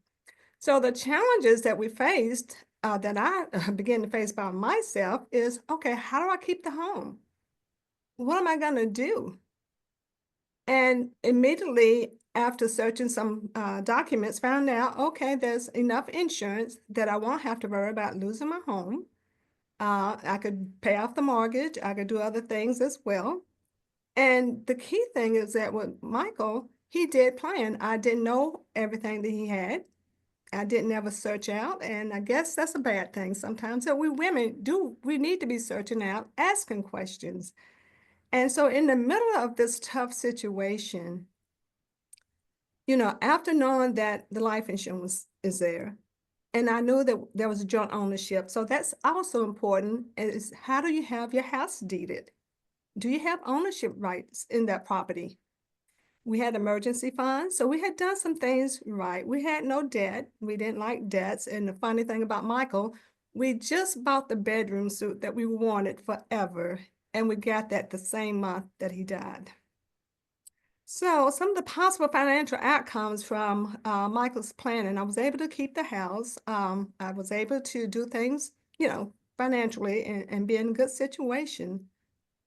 So the challenges that we faced, that I began to face by myself is, okay, how do I keep the home? What am I going to do? And immediately after searching some documents, found out, okay, there's enough insurance that I won't have to worry about losing my home. I could pay off the mortgage. I could do other things as well. And the key thing is that with Michael, he did plan. I didn't know everything that he had. I didn't ever search out, and I guess that's a bad thing sometimes. So we women we need to be searching out, asking questions. And so in the middle of this tough situation, after knowing that the life insurance is there, and I knew that there was joint ownership, so that's also important, is how do you have your house deeded? Do you have ownership rights in that property? We had emergency funds, so we had done some things right. We had no debt. We didn't like debts. And the funny thing about Michael, we just bought the bedroom suit that we wanted forever, and we got that the same month that he died. So some of the possible financial outcomes from Michael's planning, I was able to keep the house. I was able to do things, financially and be in a good situation.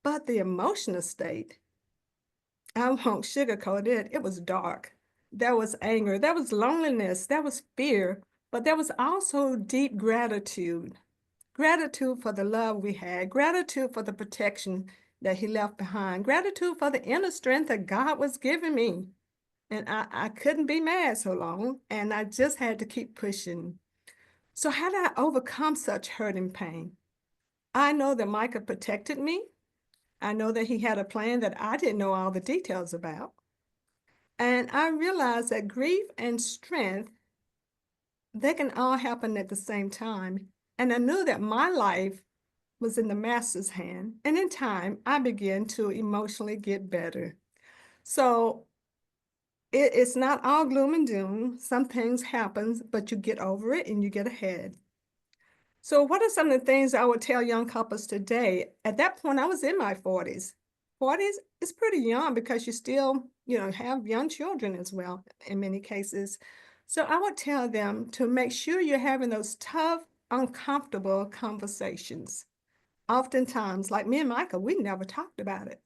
But the emotional state, I won't sugarcoat it. It was dark. There was anger. There was loneliness. There was fear. But there was also deep gratitude. Gratitude for the love we had. Gratitude for the protection that he left behind. Gratitude for the inner strength that God was giving me. And I couldn't be mad so long. And I just had to keep pushing. So how did I overcome such hurt and pain? I know that Micah protected me. I know that he had a plan that I didn't know all the details about. And I realized that grief and strength, they can all happen at the same time. And I knew that my life was in the master's hand. And in time, I began to emotionally get better. So it's not all gloom and doom. Some things happen, but you get over it and you get ahead. So what are some of the things I would tell young couples today? At that point, I was in my 40s. 40s is pretty young because you still, have young children as well in many cases. So I would tell them to make sure you're having those tough, uncomfortable conversations. Oftentimes, like me and Michael, we never talked about it.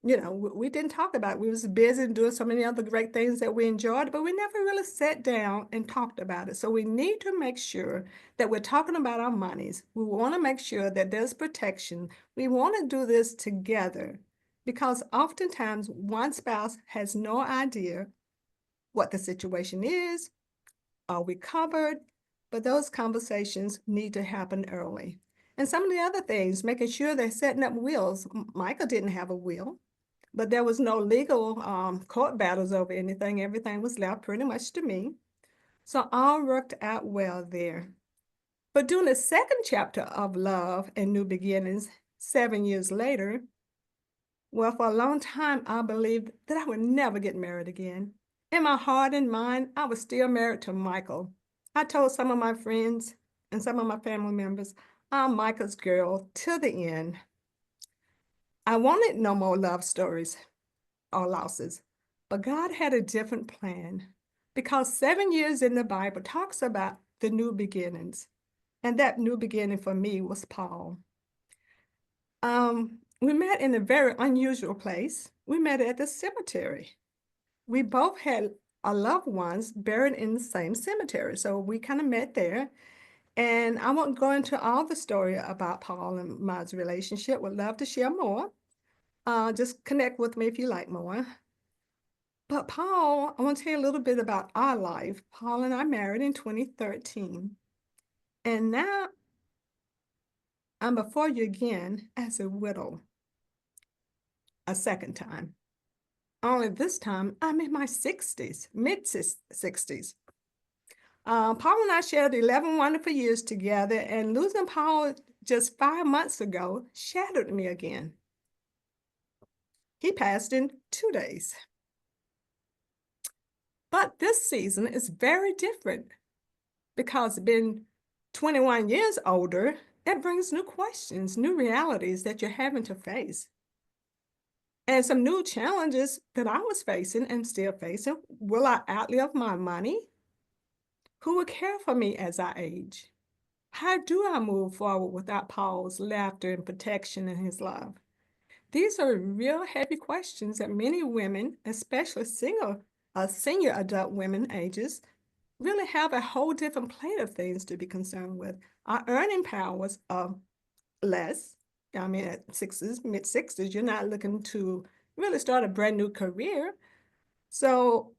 We didn't talk about it. We was busy doing so many other great things that we enjoyed, but we never really sat down and talked about it. So we need to make sure that we're talking about our monies. We want to make sure that there's protection. We want to do this together because oftentimes one spouse has no idea what the situation is. Are we covered? But those conversations need to happen early. And some of the other things, making sure they're setting up wills. Michael didn't have a will. But there was no legal court battles over anything. Everything was left pretty much to me. So all worked out well there. But during the second chapter of Love and New Beginnings, 7 years later, well, for a long time, I believed that I would never get married again. In my heart and mind, I was still married to Michael. I told some of my friends and some of my family members, I'm Michael's girl to the end. I wanted no more love stories or losses. But God had a different plan because 7 years in the Bible talks about the new beginnings. And that new beginning for me was Paul. We met in a very unusual place. We met at the cemetery. We both had our loved ones buried in the same cemetery. So we kind of met there. And I won't go into all the story about Paul and my relationship. Would love to share more. Just connect with me if you like more. But Paul, I want to tell you a little bit about our life. Paul and I married in 2013. And now I'm before you again as a widow, a second time. Only this time I'm in my 60s, mid 60s. Paul and I shared 11 wonderful years together, and losing Paul just 5 months ago shattered me again. He passed in 2 days. But this season is very different because being 21 years older, it brings new questions, new realities that you're having to face. And some new challenges that I was facing and still facing. Will I outlive my money? Who will care for me as I age? How do I move forward without Paul's laughter and protection and his love? These are real heavy questions that many women, especially senior adult women ages, really have a whole different plate of things to be concerned with. Our earning powers are less. I mean, at mid 60s, you're not looking to really start a brand new career. So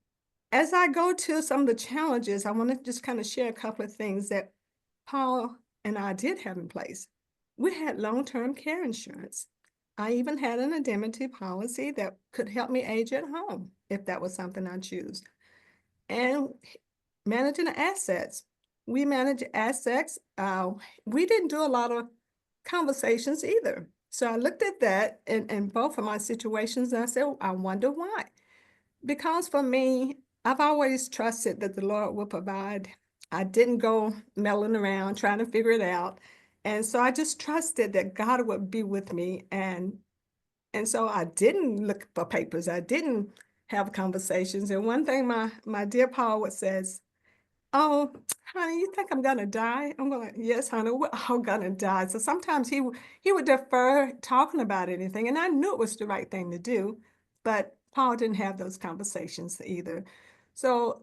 as I go to some of the challenges, I want to just kind of share a couple of things that Paul and I did have in place. We had long-term care insurance. I even had an indemnity policy that could help me age at home if that was something I choose. And managing the assets. We manage assets. We didn't do a lot of conversations either. So I looked at that in both of my situations and I said, I wonder why. Because for me, I've always trusted that the Lord will provide. I didn't go meddling around trying to figure it out. And so I just trusted that God would be with me. And so I didn't look for papers. I didn't have conversations. And one thing my dear Paul would says, oh, honey, you think I'm gonna die? I'm going, yes, honey, we're all gonna die. So sometimes he would defer talking about anything, and I knew it was the right thing to do, but Paul didn't have those conversations either. So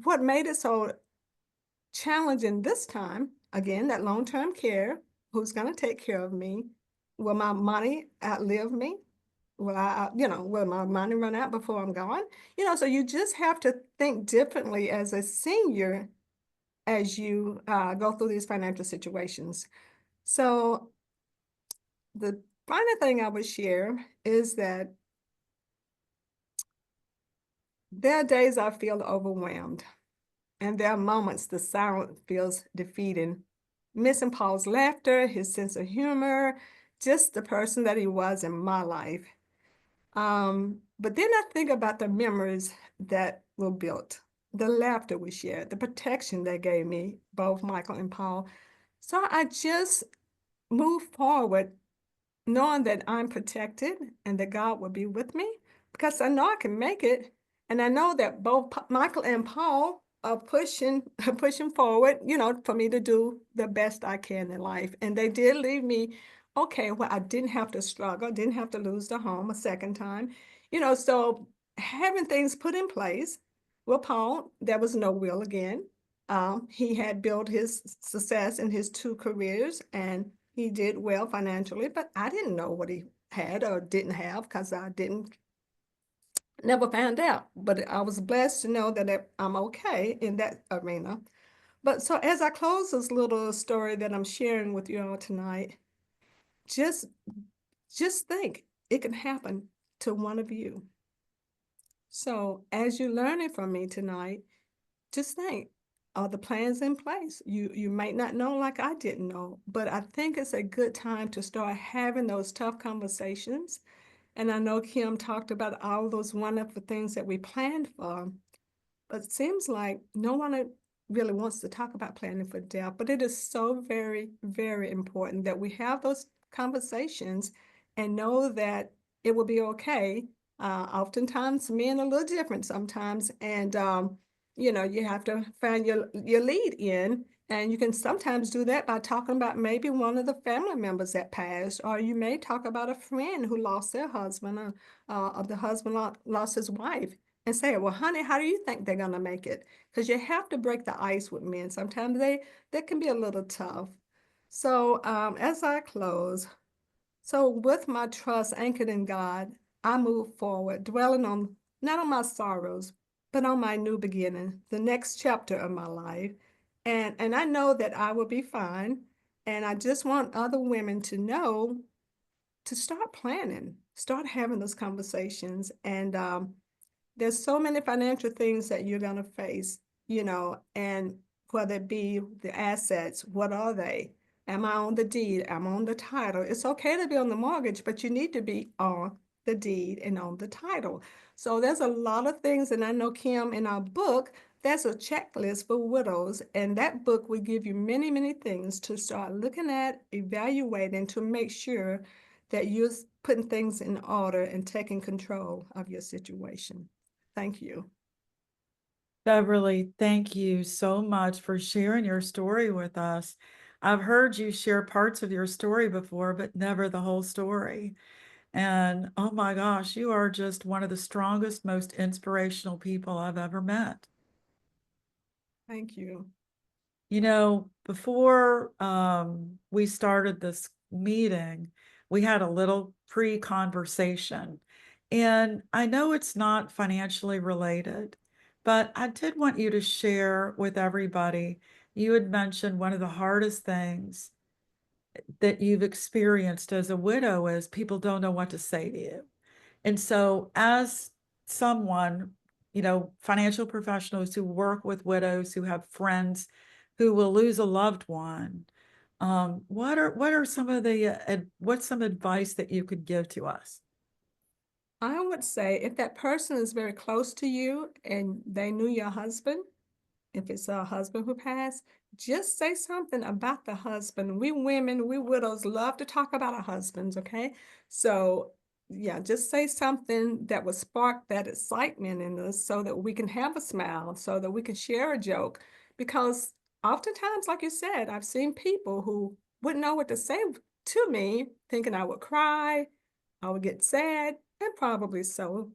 what made it so challenging this time, again, that long-term care, who's gonna take care of me? Will my money outlive me? Will my money run out before I'm gone? So you just have to think differently as a senior as you go through these financial situations. So the final thing I would share is that there are days I feel overwhelmed, and there are moments the silence feels defeating. Missing Paul's laughter, his sense of humor, just the person that he was in my life. But then I think about the memories that were built, the laughter we shared, the protection they gave me, both Michael and Paul. So I just move forward knowing that I'm protected and that God will be with me because I know I can make it. And I know that both Michael and Paul are pushing pushing forward, for me to do the best I can in life. And they did leave me okay, well, I didn't have to struggle, didn't have to lose the home a second time. So having things put in place with Paul, there was no will again. He had built his success in his two careers and he did well financially, but I didn't know what he had or didn't have because I didn't never found out. But I was blessed to know that I'm okay in that arena. But so as I close this little story that I'm sharing with you all tonight, just just think it can happen to one of you. So as you're learning from me tonight, just think, are the plans in place? You might not know like I didn't know, but I think it's a good time to start having those tough conversations. And I know Kim talked about all those wonderful things that we planned for, but it seems like no one really wants to talk about planning for death. But it is so very, very important that we have those conversations and know that it will be okay. Oftentimes, men are a little different sometimes, and you have to find your lead in. And you can sometimes do that by talking about maybe one of the family members that passed, or you may talk about a friend who lost their husband, or the husband lost his wife and say, well, honey, how do you think they're going to make it? Because you have to break the ice with men. Sometimes they can be a little tough. So as I close, so with my trust anchored in God, I move forward, dwelling on not on my sorrows, but on my new beginning, the next chapter of my life. And I know that I will be fine. And I just want other women to know to start planning, start having those conversations. And there's so many financial things that you're going to face, and whether it be the assets, what are they? Am I on the deed? Am I on the title? It's okay to be on the mortgage, but you need to be on the deed and on the title. So there's a lot of things, and I know Kim in our book, there's a checklist for widows, and that book will give you many, many things to start looking at, evaluating to make sure that you're putting things in order and taking control of your situation. Thank you. Beverly, thank you so much for sharing your story with us. I've heard you share parts of your story before, but never the whole story. And oh my gosh, you are just one of the strongest, most inspirational people I've ever met. Thank you. Before we started this meeting, we had a little pre-conversation. And I know it's not financially related, But I did want you to share with everybody, you had mentioned one of the hardest things that you've experienced as a widow is people don't know what to say to you. And so as someone, financial professionals who work with widows, who have friends who will lose a loved one, what are some of the, what's some advice that you could give to us? I would say if that person is very close to you and they knew your husband, if it's a husband who passed, just say something about the husband. We women, we widows love to talk about our husbands, okay? So, yeah, just say something that will spark that excitement in us so that we can have a smile, so that we can share a joke. Because oftentimes, like you said, I've seen people who wouldn't know what to say to me, thinking I would cry, I would get sad, and probably so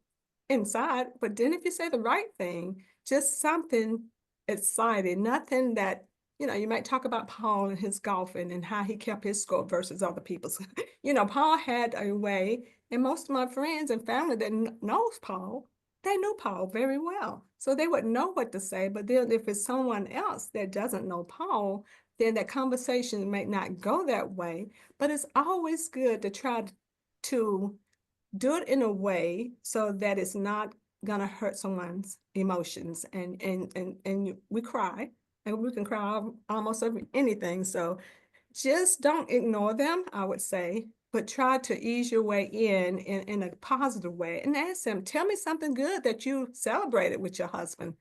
inside. But then if you say the right thing, just something excited, nothing that, you might talk about Paul and his golfing and how he kept his score versus other people's. Paul had a way, and most of my friends and family that knows Paul, they knew Paul very well. So they would know what to say, but then if it's someone else that doesn't know Paul, then that conversation may not go that way. But it's always good to try to do it in a way so that it's not gonna hurt someone's emotions. And we cry, and we can cry almost over anything. So just don't ignore them, I would say, but try to ease your way in a positive way and ask them, tell me something good that you celebrated with your husband.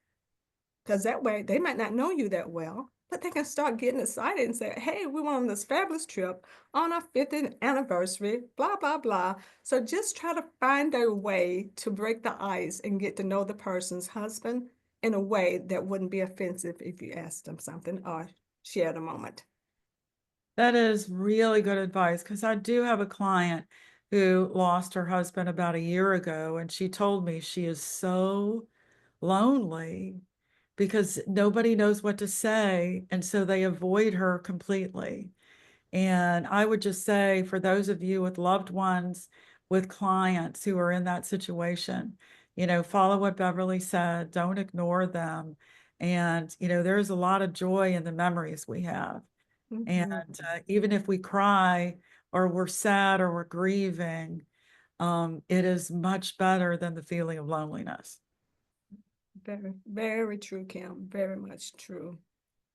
Because that way they might not know you that well, but they can start getting excited and say, hey, we went on this fabulous trip on our 50th anniversary, blah, blah, blah. So just try to find a way to break the ice and get to know the person's husband in a way that wouldn't be offensive if you asked them something or shared a moment. That is really good advice, because I do have a client who lost her husband about a year ago, and she told me she is so lonely because nobody knows what to say, and so they avoid her completely. And I would just say, for those of you with loved ones, with clients who are in that situation, follow what Beverly said, don't ignore them. And, there's a lot of joy in the memories we have. And even if we cry or we're sad or we're grieving, it is much better than the feeling of Very, very true, Kim. Very much true.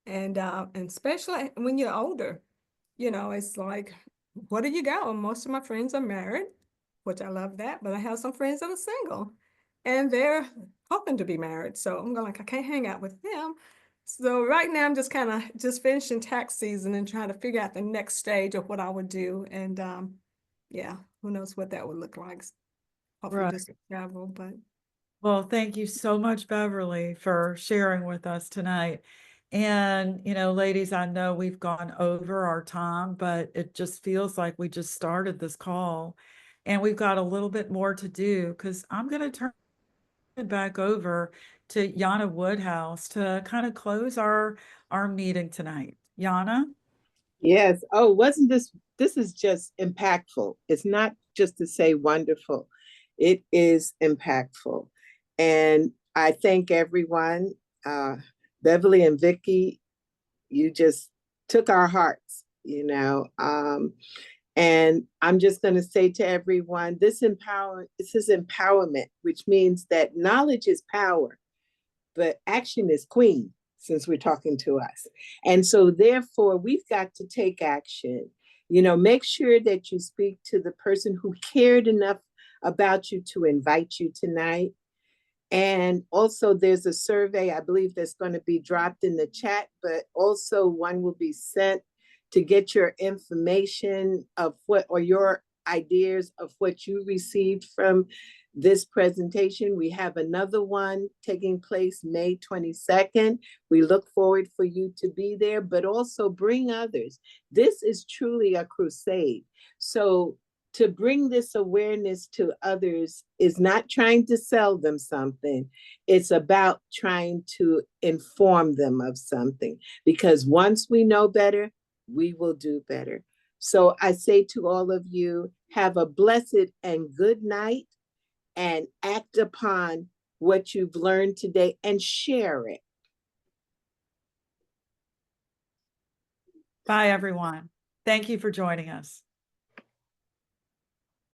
And especially when you're older, it's like, what do you got? Well, most of my friends are married, which I love that, but I have some friends that are single and they're hoping to be married. So I'm going like, I can't hang out with them. So right now I'm just kind of just finishing tax season and trying to figure out the next stage of what I would do. And yeah, who knows what that would look like. Hopefully Right. just travel, but Well, thank you so much, Beverly, for sharing with us tonight. And, ladies, I know we've gone over our time, but it just feels like we just started this call and we've got a little bit more to do, because I'm going to turn it back over to Yana Woodhouse to kind of close our meeting tonight. Yana? Yes. Oh, wasn't this is just impactful. It's not just to say wonderful. It is impactful. And I thank everyone. Beverly and Vicky, you just took our hearts, and I'm just going to say to everyone, this is empowerment, which means that knowledge is power, but action is queen, since we're talking to us. And so therefore we've got to take action. Make sure that you speak to the person who cared enough about you to invite you tonight. And also there's a survey, I believe, that's going to be dropped in the chat, but also one will be sent to get your information of what, or your ideas of what you received from this presentation. We have another one taking place May 22nd. We look forward for you to be there, but also bring others. This is truly a crusade. So to bring this awareness to others is not trying to sell them something. It's about trying to inform them of something, because once we know better, we will do better. So I say to all of you, have a blessed and good night and act upon what you've learned today and share it. Bye, everyone. Thank you for joining us.